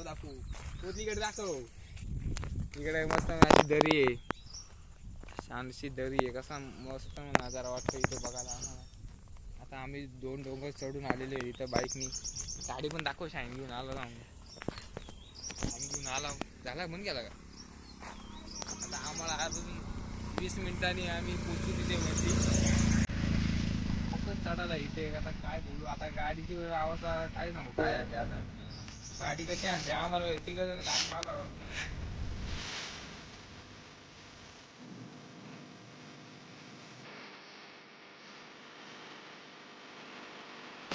दाखवू पोतलीकडे दाखव. इकडे मस्त माझी दरी आहे, छानशी दरी आहे. कसा मस्त नजारा वाटतो इथे बघायला आम्हाला. आता आम्ही 2 डोंगर चढून आलेले आहे इथं बाईकनी. गाडी पण दाखव, शाईन घेऊन आलो ना आम्ही. शाईन घेऊन आला झाला म्हणून गेला का. आता आम्हाला अजून 20 मिनिटांनी आम्ही पोचू तिथे वरती. खूपच चढायला इथे. आता काय बोलू, आता गाडीची अवस्था काय सांगू काय आहे आता. गाडी कशी आणते आम्हाला तिकडे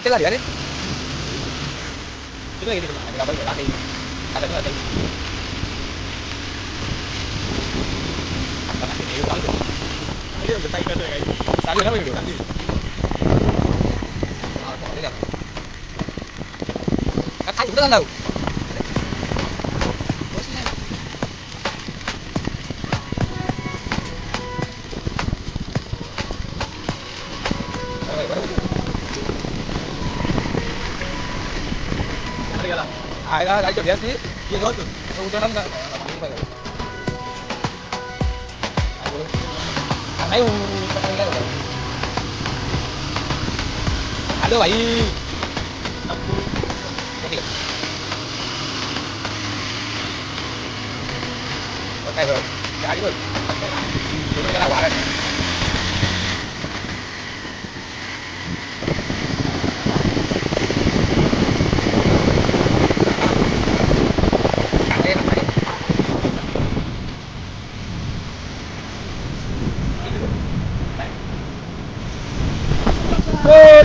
अरे ai ai chuẩn bị tí gì thôi tôi cho năm mấy alo bảy ok rồi gái rồi cái nào quả đây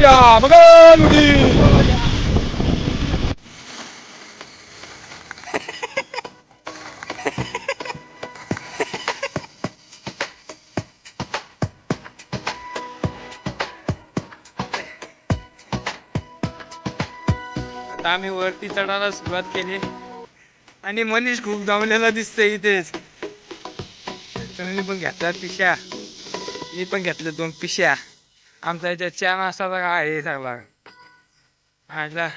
ya magani आता आम्ही वरती चढायला सुरुवात केली आणि मनीष खूप दमलेला दिसतोय इथेच. तुम्ही पण घेतल्या पिशा, मी पण घेतल्या 2 पिशा. आमचा याच्यात 4 वाजताचा काय आहे सगळा आजला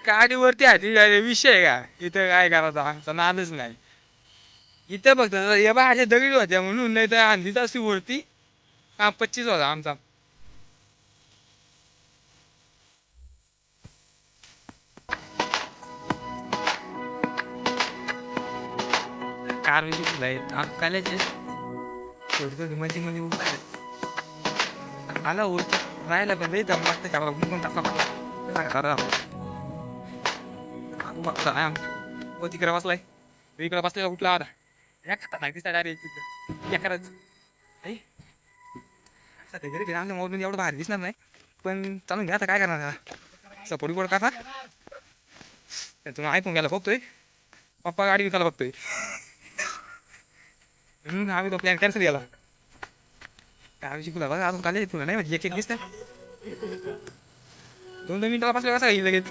गाडीवरती आधी विषय का इथं काय करायचा आमचा नादच नाही. इथं फक्त या बाहेरच्या दगडी होत्या म्हणून, नाही तर आंधी तासी वरती 25 होता आमचा. कार काल्याचे थोडी मध्ये मध्ये आला होत राहायला पण लई दम लागतं का बघ तिकडे बसलाय इकडे बसलेला उठला आता या खाता नाही दिसता डायरेक्ट या करायचं सध्या घरी आमच्या मोबाईल एवढं बाहेर दिसणार नाही, पण चालून घ्या आता काय करणार सपोर्ट बोर्ड का तुम्ही ऐकून घ्यायला बघतोय. पप्पा गाडी विकायला बघतोय म्हणून आम्ही तो प्लॅन कॅन्सल केला. काय शिकू बघा अजून काले तुला नाही म्हणजे एक दिसत 2 मिनिटाला बसल्या कसा येईल लगेच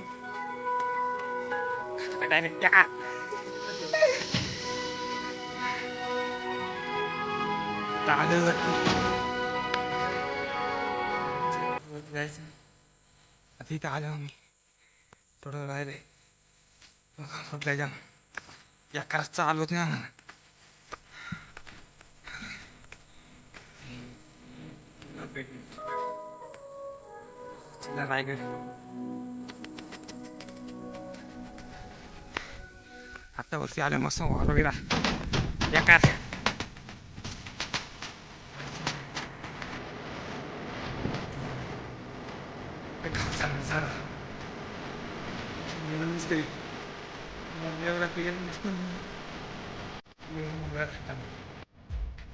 जायचं. आता इथं आलो मी थोडं राहिले जा या कराच चालू होत नाही रायगड. आता वरती आलं मस्त वगैरे या कार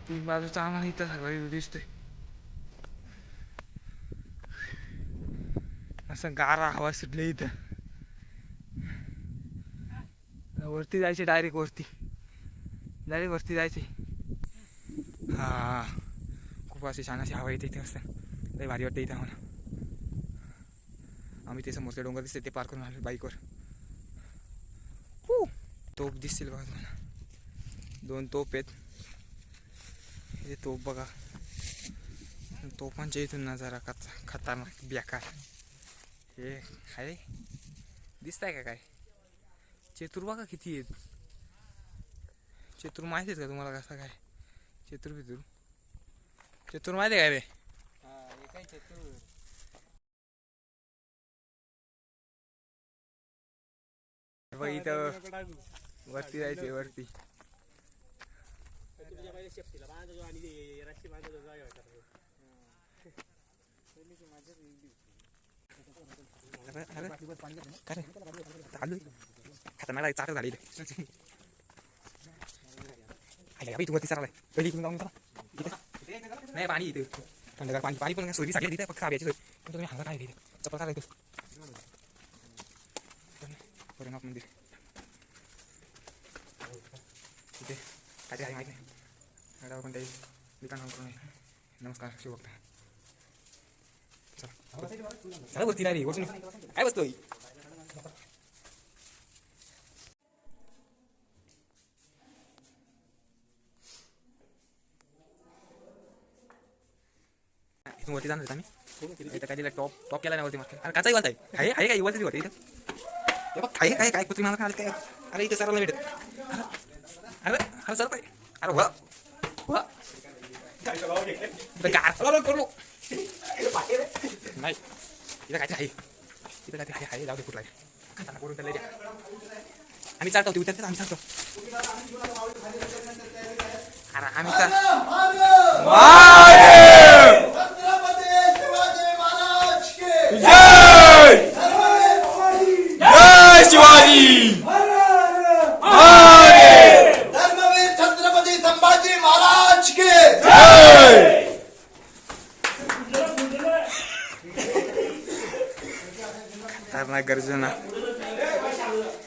तीन बाजूचा आम्हाला इथं सगळं दिसतोय. असं गारा हवा सुटली इथं. वरती जायचे डायरेक्ट वरती जायचे. हा खूप अशी छान अशी हवा येते इथे असं लई भारी वाटतं इथं आम्हाला. आम्ही ते समोरचे डोंगर दिसते ते पार करून आलो बाईकवर. तोप दिसतील बघा तुम्हाला 2 तोप आहेत. हे तोप बघा तोफांच्या इथून नजारा खतरनाक बेकार. हे आहे दिसताय का काय चेतूर बघा किती आहेत. चेतूर माहिती आहेत का तुम्हाला कसा काय चेतूर बितूर चेतूर माहिती आहे काय रे. चेतूर बघ इथं वरती जायचे वरती. खतरनाक चाट झाली तू वरती चाललाय पहिली इकडून जाऊन नाही पाणी इथे थंडगार पाणी पाणी पण सोयी सांगली तिथे फक्त खायची सोय पण तुम्ही हंगा काय चप्पल चालायचं. भैरवनाथ मंदिर तिथे काय आहे माहिती नाही पण काही दुकान करून नमस्कार शिवभक्त. चला वरती नाही रे बसून काय बसतोय. वरती जाणार आम्ही इथं काय दिलं टॉप केला नाही वरती मारते. अरे काचाही वालताय आहे आहे काय वरती वरती इथं काय काय काय कुत्री मला काय अरे इथं सरांना भेटत. अरे अरे सर अरे वा वा करू नाही इथं काय आहे इथं काय आहे जाऊ दे कुठला आहे करून त्याला आम्ही चालतो होती उतर आम्ही चालतो. अरे आम्ही शिवाजी धर्मवीर छत्रपती संभाजी महाराज के खतरनाक गर्जना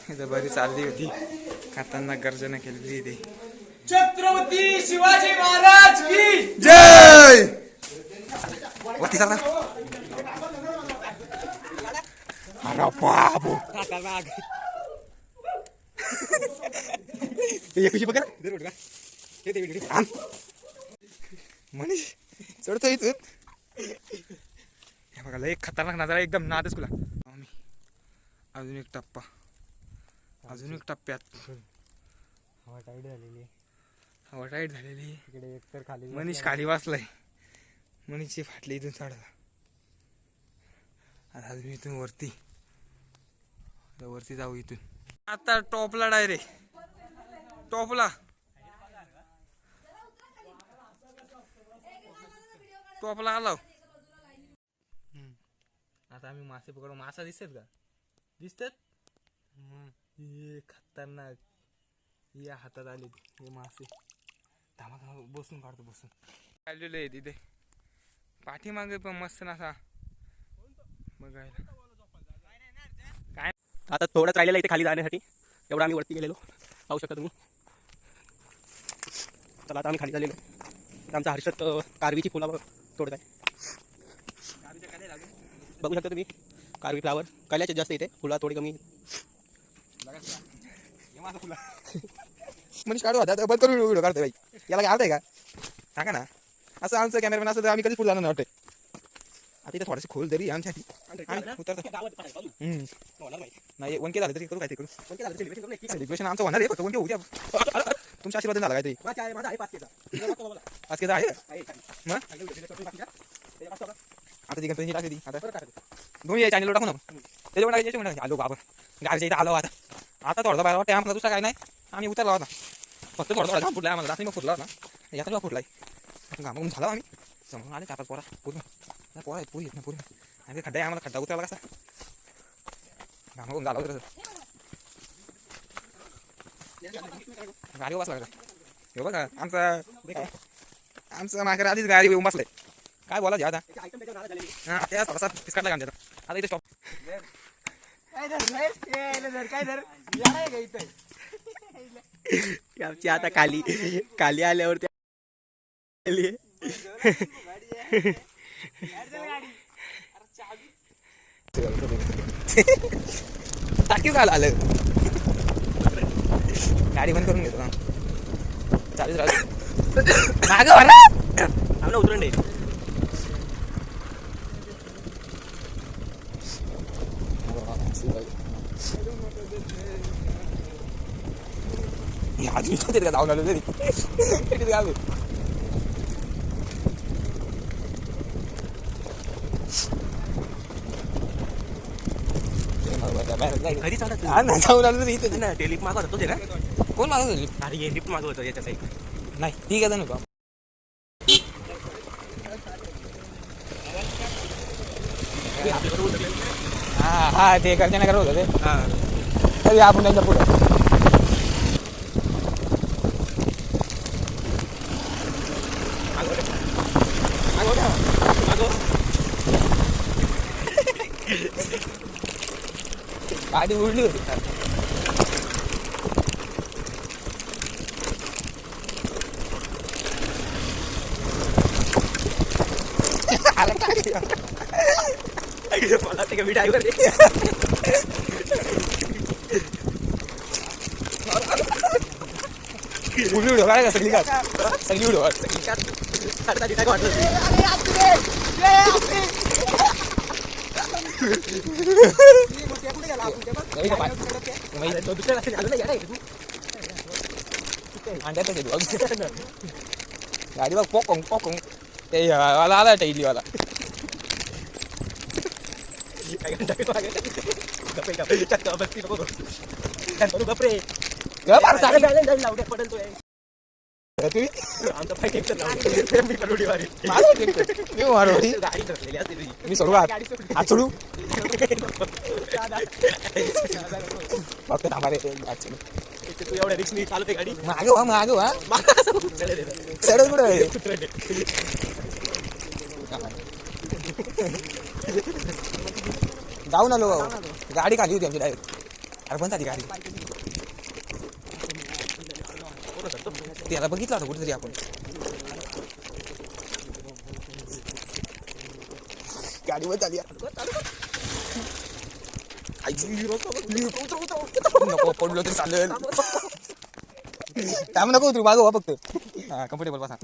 इथं बरी चालली होती. खतरनाक गर्जना केलेली इथे. छत्रपती शिवाजी महाराज की जय. वरती चालला अरे बाबू कशी बघा मनीष चढतो इथून हे बघा लय खतरनाक नजारा एकदम नादच तुला. अजून एक टप्पा अजून एक टप्प्यात हवा टाईट झालेली इकडे एकतर खाली मनीष खाली वाचलाय. मनीषची फाटली इथून चढला अजून इथून वरती वरती जाऊ इथून आता टॉपला डायरेक्ट टॉपला टॉपला आलो. आता आम्ही मासे पकडू. मासा दिसतात का दिसतात खतरनाक या हातात आले हे मासे. थांबा थांबा बसून काढतो बसून आलेले आहे तिथे पाठीमागे पण मस्त नसा बघायला. काय आता थोडंच राहिलेलं इथे खाली जाण्यासाठी एवढं आम्ही वरती गेलेलो पाहू शकता तुम्ही. चला आता आम्ही खाली झालेलो. आमचा हर्षद कारवीची फुलं तोडत आहे बघू शकता तुम्ही. कारवी फ्लावर कल्याचे जास्त इथे फुला थोडी कमी मनीष काढू आता बंद करून व्हिडिओ काढतोय बाई. याला काय आहे का सांगा ना. असं आमचं कॅमेरामॅन असं तर आम्ही कधी फुल जाणार नाही वाटतंय. आता इथे थोडंसं खोल तरी आमच्यासाठी नाही 1K झालं तरी करू काय ते करू. सेलिब्रेशन आमचं होणार आहे फक्त 1K होऊ द्या. तुमच्या आशीर्वाद झाला काय तरी 5K आहे मग आता ती गणपती टाकली ती आता दोन्ही चॅनलवर टाकू ना त्याच्यावर टाकायचे आलो बाबा गाडीच्या इथं आलो. आता थोडा बाहेर वाटतं आम्हाला दुसरा काय नाही. आम्ही उतरला होता फक्त थोडा घाम फुटला आम्हाला. मग फुटला होता याचा जेव्हा फुटलाय घामावून झाला आम्ही समोरून आले 4-5 पोरा पूर्ण पोरा आहेत पुरी येत ना पूर्ण आणि खड्डा आहे आम्हाला. खड्डा उतरला कसा घामावून झाला होतं गाडी बसला का हे बघा आमचं मागे आधीच गाडी येऊन बसलाय. काय बोलायचं आता हां त्या थोडासा पिस्काटला घाम देतात. आता इथे स्टॉप आमची आता खाली खाली आल्यावरती टाकीव काय आलं गाडी बंद करून घेतो ना चालूच राहतो आम्हाला उतरून दे. अजून तरी का जाऊन आलो तरी किती आलो घरी चालत हा ना जाऊन आलो तरी इथे ना ते लिफ्ट मागवत होते ना कोण मागत होती अरे हे लिफ्ट मागवत होतं याच्या साईड नाही ठीक आहे नको आपल्याकडे उतरले हा हा ते करते करत होतं ते हां तरी आपण त्यांच्या पुढं गाडी उडली होती मला ते मी ड्रायव्हर उडली उडव काय का सगळी का सगळी उडव काय वाटलं दुसऱ्या रस्त्याने आलं नाही गाडी बघ पोकंग पोकंग ते वाला आला इडलीवाला गपरे पडतोय आमचा पाय मी सोडू हात सोडू फक्त थांबा रे तू एवढ्या रिक्सनी चालते गाडी मागे वा मागे वा चढत कुठं जाऊन आलो गाडी खाली होती आमची डायरेक्ट अरे पण झाली गाडी त्याला बघितलं होतं कुठेतरी आपण गाडीवर झाली नको पडलो तरी चालेल त्यामुळे नको उतरू मागं वा फक्त हा कम्फर्टेबल बसा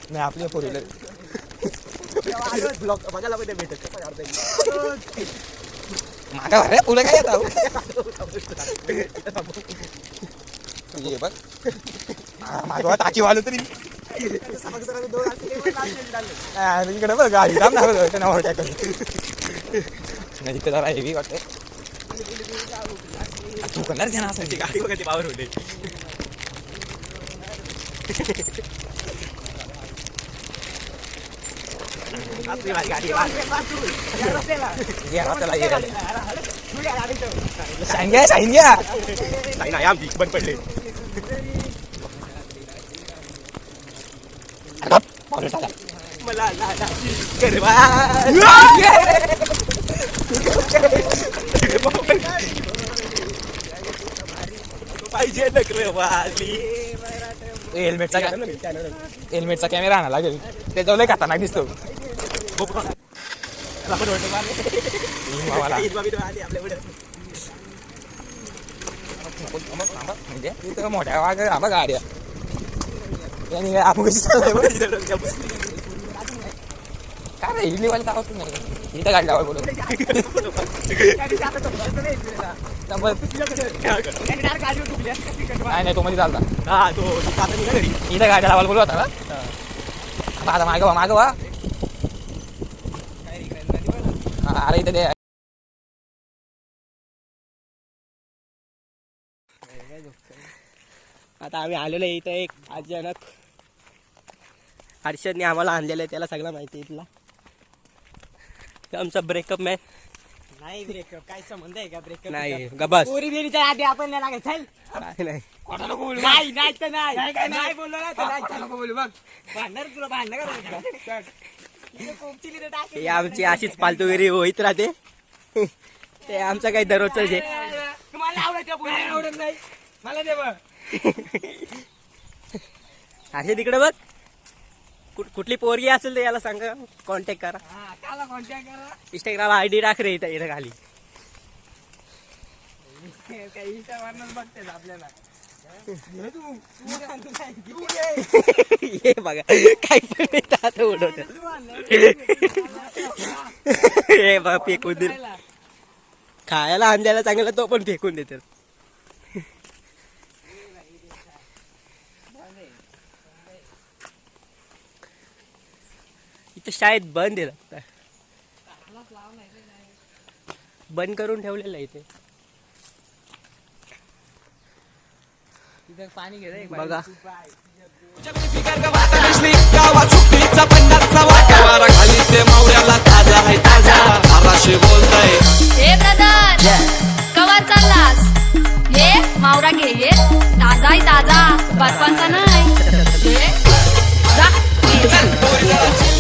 नाही आपली फोर व्हीलर ब्लॉक बघायला पाहिजे भेटत मागा अरे तुला काय येतं ये बघ मागवा टाकी वालो तरी इकडे बघ गाडी थांब ना नाव टाकत नाही इकडे जरा हेवी वाटतं तू करणार घ्या ना असं गाडी बघा ते पावर होते आमची बंद पडले मला पाहिजे हेल्मेटचा कॅमेरा आणा लागेल त्याच्यावर लय खतरनाक दिसतो म्हणजे मोठ्या वाघ गाड्या आपण काय रे इडलीवाली आवाज नाही इथं गाडी लावा बोलत नाही तो मध्ये चालता इथं गाडी लावायला बोलत होता ना आता मागवा मागवा अरे इथं ते आता आम्ही आलेलो आहे इथं एक अचानक हर्षदने आम्हाला आणलेलं आहे त्याला सगळं माहिती आहे इथला आमचा ब्रेकअप मॅन नाही ब्रेकअप काय संबंध आहे का ब्रेकअप नाही गबस पोरी बिरीच्या आधी आपण नाही लागत चल नाही नाही नाही तर नाही नाही बोललो ना तर नाही नको बोलू बघ भांडणार तुला भांडणं का कोपचिली रे टाक हे आमची अशीच फालतूगिरी होईत राहते ते आमचं काही दररोजच आहे तुम्हाला आवडत पोरी आवडत नाही मला दे बघ असे तिकडे बघ कुठली पोरगी असेल तर याला सांगा कॉन्टॅक्ट करा हा त्याला कॉन्टॅक्ट करा इंस्टाग्राम आयडी टाक रे इथं इथं खाली काही इंस्टावरच बघतेच आपल्याला हे बघा काही पण येतं आता उडवत हे बघा फेकून दे खायला आणल्याला चांगला तो पण फेकून देतात. इथं शाळेत बंद आहे लागतं बंद करून ठेवलेलं आहे इथे तिथे पाणी घे रे बघा गावा चुकीचा पन्नासचा वाटावारा खाली ते मावळ्याला ताजा आहे ताजा आराशी बोलताय हे ब्रदर कवर चाललास हे मावरा घे ये ताजा आहे ताजा बर्फांचा नाही हे जा ये.